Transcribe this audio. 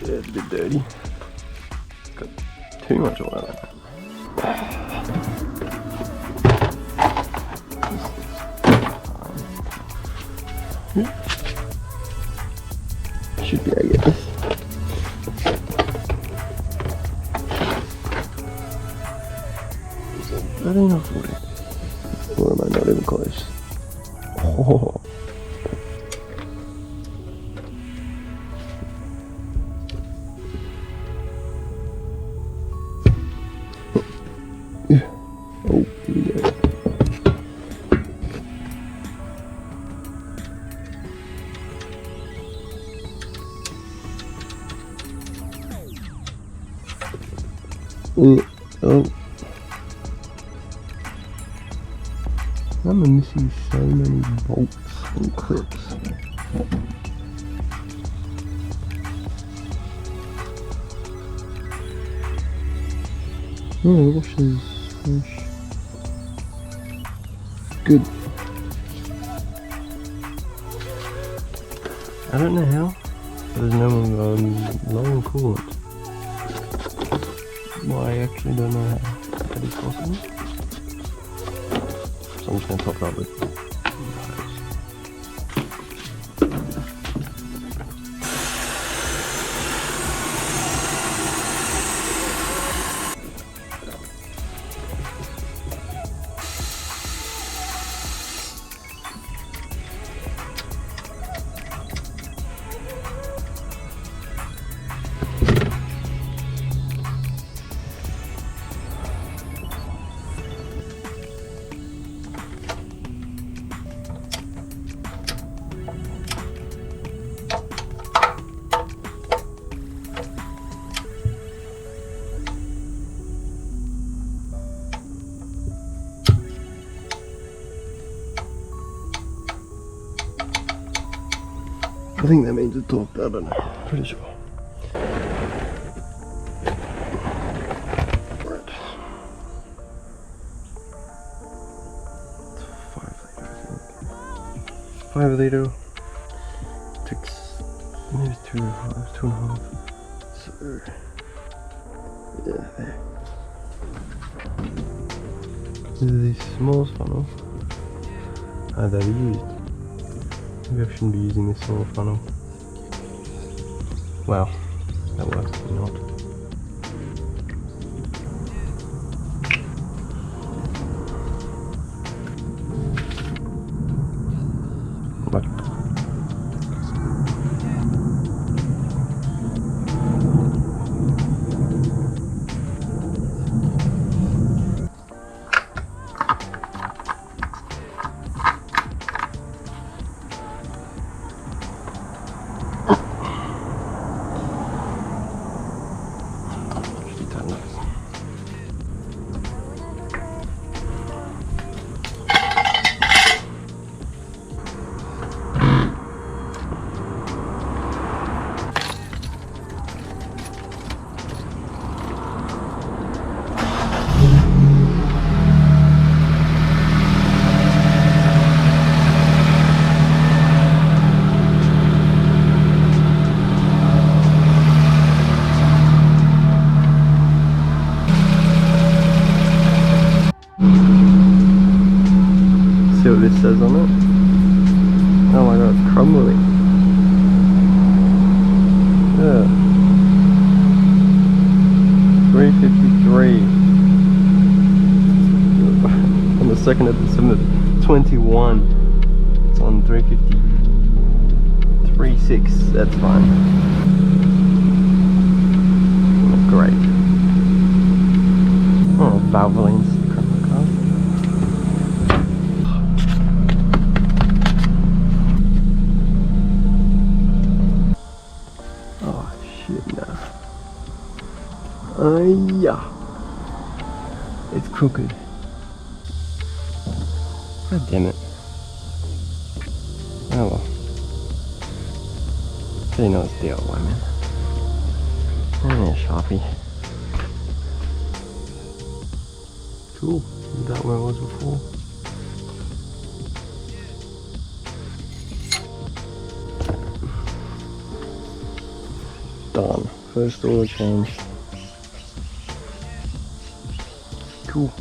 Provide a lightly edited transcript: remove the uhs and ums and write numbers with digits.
Yeah, it's a bit dirty. Got too much oil in it. Should be able to get this. I don't know 40. Or am I not even close? Oh. Yeah. Oh, here we go. Oh. I'm missing so many bolts and clips. Oh, the wash is fresh. Good. I don't know how. There's no low on coolant. Well, I actually don't know how that is possible. So I'm just going to top it up with hose. I think that means it's torqued, I don't know, pretty sure. Right. It's 5 litre, I think. 5 litre. Takes maybe 2.5. So, yeah, there. This is the smallest funnel I've ever used. Maybe I shouldn't be using this small funnel. Well, that works, maybe not. But see what this says on it. Oh my god, it's crumbling. Yeah. 353. On the 2nd of December 21. It's on 353.6. That's fine. Great. Oh, Valvoline's the crap of the car. Oh shit, nah. Yeah. It's crooked. God damn it. Oh well. So you know it's DIY, man. Yeah, Sharpie. Cool. Is that where it was before? Done. First oil change. Cool.